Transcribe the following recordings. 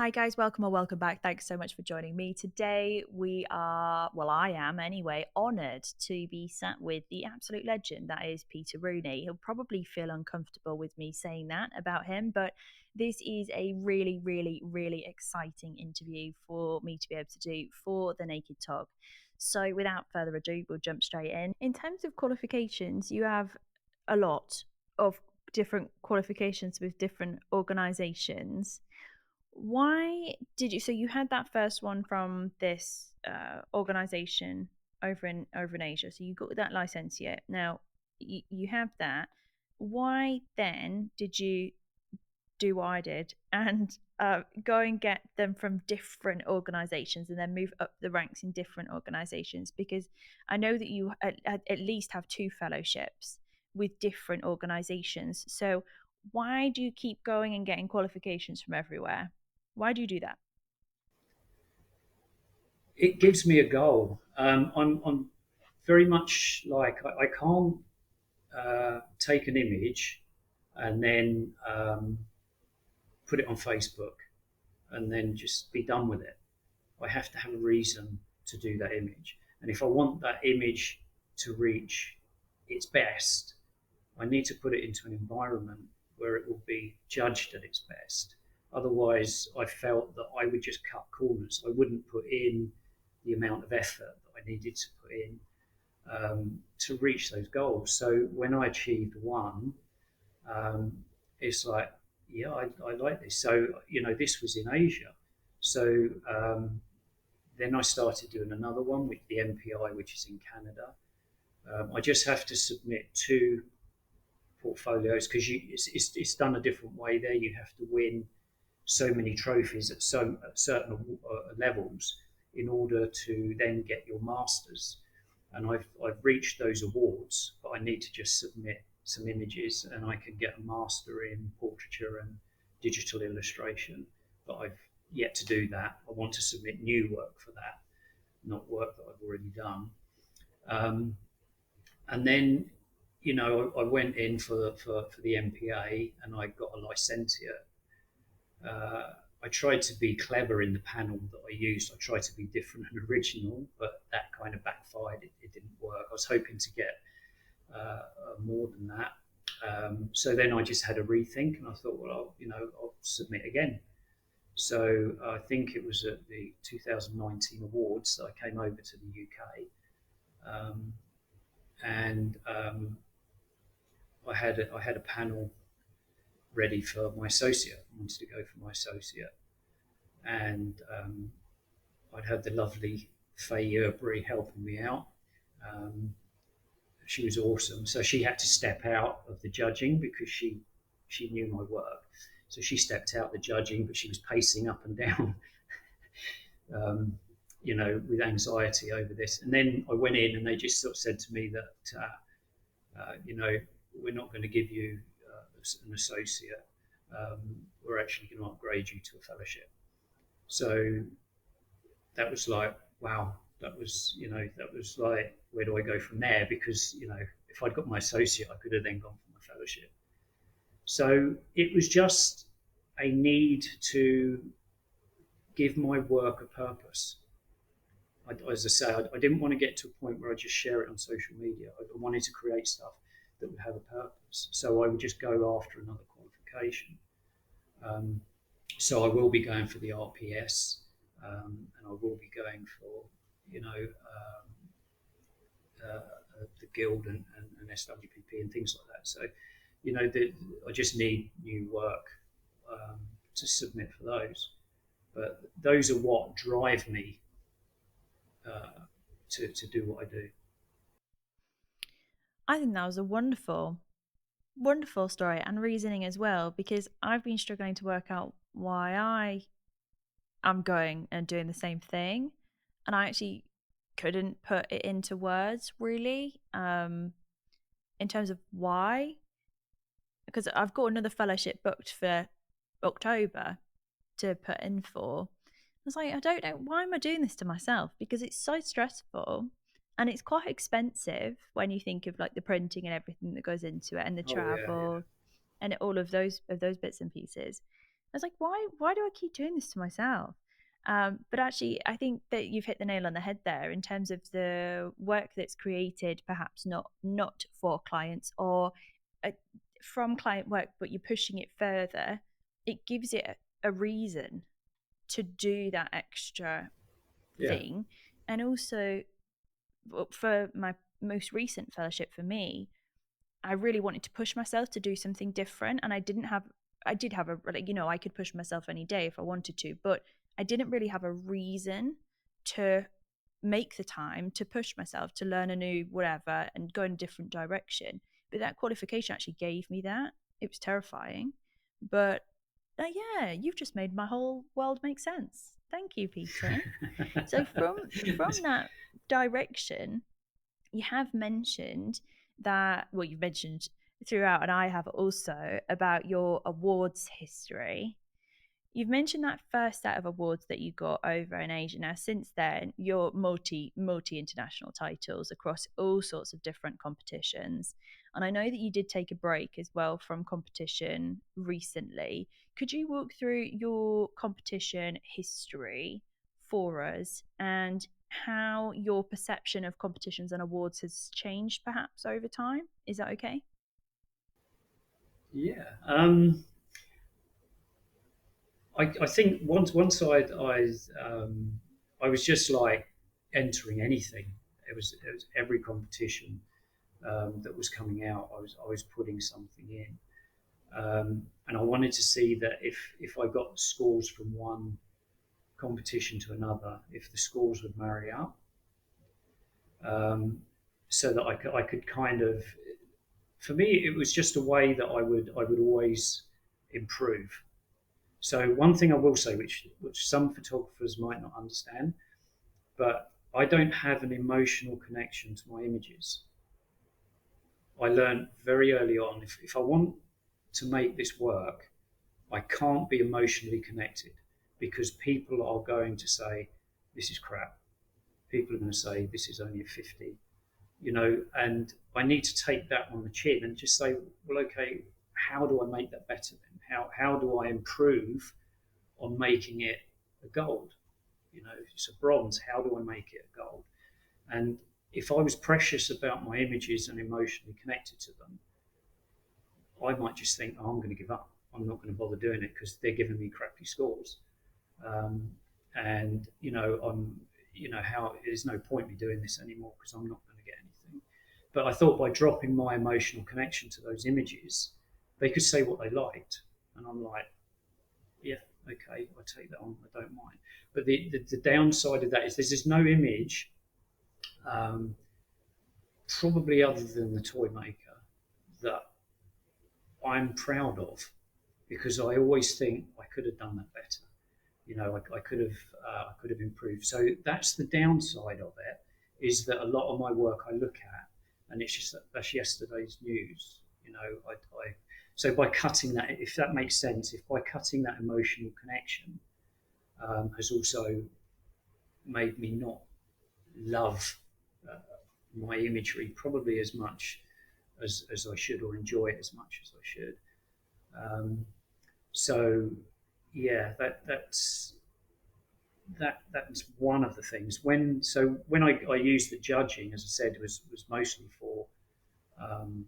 Hi guys, welcome or welcome back. Thanks so much for joining me. Today I am anyway, honoured to be sat with the absolute legend that is Peter Rooney. He'll probably feel uncomfortable with me saying that about him, but this is a really, really, really exciting interview for me to be able to do for The Naked Talk. So without further ado, we'll jump straight in. In terms of qualifications, you have a lot of different qualifications with different organisations. Why did you? So you had that first one from this organization over in Asia. So you got that licentiate. Now you have that. Why then did you do what I did and go and get them from different organizations and then move up the ranks in different organizations? Because I know that you at least have two fellowships with different organizations. So why do you keep going and getting qualifications from everywhere? Why do you do that? It gives me a goal. I'm very much like I can't take an image and then put it on Facebook and then just be done with it. I have to have a reason to do that image, and if I want that image to reach its best, I need to put it into an environment where it will be judged at its best. Otherwise, I felt that I would just cut corners. I wouldn't put in the amount of effort that I needed to put in to reach those goals. So when I achieved one, um, it's like, yeah, I like this. So, this was in Asia. So then I started doing another one with the MPI, which is in Canada. I just have to submit two portfolios because it's done a different way there. You have to win so many trophies at certain levels in order to then get your masters. And I've reached those awards, but I need to just submit some images, and I can get a master in portraiture and digital illustration. But I've yet to do that. I want to submit new work for that, not work that I've already done. Um, and then I went in for the MPA and I got a licentiate. I tried to be clever in the panel that I used. I tried to be different and original, but that kind of backfired. It didn't work. I was hoping to get more than that. So then I just had a rethink, and I thought, well, I'll submit again. So I think it was at the 2019 awards that I came over to the UK, and I had a panel ready for my associate. I wanted to go for my associate, and I'd had the lovely Faye Yerbury helping me out. Um, she was awesome. So she had to step out of the judging because she knew my work. So she stepped out the judging, but she was pacing up and down, um, with anxiety over this. And then I went in, and they just sort of said to me that, we're not going to give you an associate. We're actually going to upgrade you to a fellowship. So that was like, wow, that was like, where do I go from there? Because, if I'd got my associate, I could have then gone for my fellowship. So it was just a need to give my work a purpose. As I say, I didn't want to get to a point where I just share it on social media. I wanted to create stuff that would have a purpose. So I would just go after another qualification. Um, so I will be going for the RPS, and I will be going for, the Guild and SWPP and things like that. So, I just need new work to submit for those. But those are what drive me uh, to do what I do. I think that was a wonderful story and reasoning as well, because I've been struggling to work out why I am going and doing the same thing. And I actually couldn't put it into words really, in terms of why. Because I've got another fellowship booked for October to put in for. I was like, I don't know, why am I doing this to myself? Because it's so stressful and it's quite expensive when you think of like the printing and everything that goes into it and the Oh yeah, yeah. travel and all of those bits and pieces. was like, why do I keep doing this to myself? But actually, I think that you've hit the nail on the head there in terms of the work that's created, perhaps not for clients or uh, from client work, but you're pushing it further. It gives it a reason to do that extra Yeah, thing, and also for my most recent fellowship for me, I really wanted to push myself to do something different, and I did have a, like, I could push myself any day if I wanted to, but I didn't really have a reason to make the time to push myself to learn a new whatever and go in a different direction. But that qualification actually gave me that. It was terrifying, but yeah, you've just made my whole world make sense. Thank you, Peter. So from that direction, you have mentioned that, well, you've mentioned throughout, and I have also, about your awards history. You've mentioned that first set of awards that you got over in Asia. Now, since then, you're multi international titles across all sorts of different competitions. And I know that you did take a break as well from competition recently. Could you walk through your competition history for us and how your perception of competitions and awards has changed perhaps over time? Is that okay? yeah. I think I was just like entering anything. It was every competition that was coming out. I was putting something in, and I wanted to see that if I got scores from one competition to another, if the scores would marry up, um, so that I could kind of, for me, it was just a way that I would always improve. So one thing I will say, which some photographers might not understand, but I don't have an emotional connection to my images. I learned very early on, if I want to make this work, I can't be emotionally connected, because people are going to say this is crap. People are going to say this is only a 50, and I need to take that on the chin and just say, well, okay, how do I make that better then? How do I improve on making it a gold? It's a bronze. How do I make it a gold? And if I was precious about my images and emotionally connected to them, I might just think, oh, I'm going to give up. I'm not going to bother doing it because they're giving me crappy scores. Um, and how there's no point me doing this anymore because I'm not going to get anything. But I thought, by dropping my emotional connection to those images, they could say what they liked, and I'm like, yeah, okay, I take that on. I don't mind. But the downside of that is there's just no image, um, probably other than the toy maker, that I'm proud of, because I always think I could have done that better. I could have improved. So that's the downside of it, is that a lot of my work I look at, and it's just that's yesterday's news. So by cutting that, if that makes sense, if by cutting that emotional connection, has also made me not love uh, my imagery probably as much as I should, or enjoy it as much as I should. Um, so yeah, that's one of the things. When I used the judging, as I said, was mostly for um,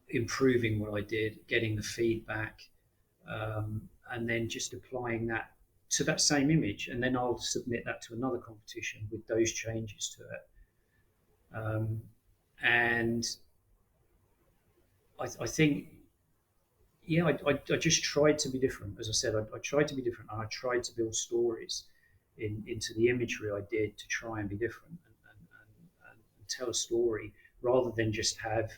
improving what I did, getting the feedback, and then just applying that to that same image, and then I'll submit that to another competition with those changes to it. And I think, yeah, I just tried to be different. As I said, I tried to be different, and I tried to build stories into the imagery I did to try and be different, and tell a story rather than just have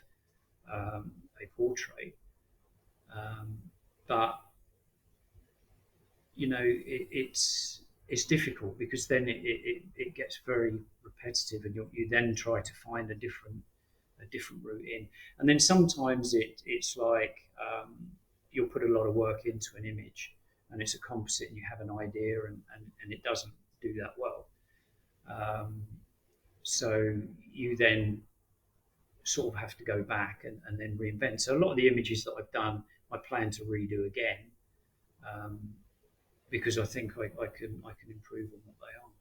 a portrait. Um, but it's difficult, because then it gets very repetitive, and you then try to find a different route in. And then sometimes it's like, you'll put a lot of work into an image, and it's a composite, and you have an idea, and it doesn't do that well. Um, so you then sort of have to go back and then reinvent. So a lot of the images that I've done, I plan to redo again, um, because I think I can improve on what they are.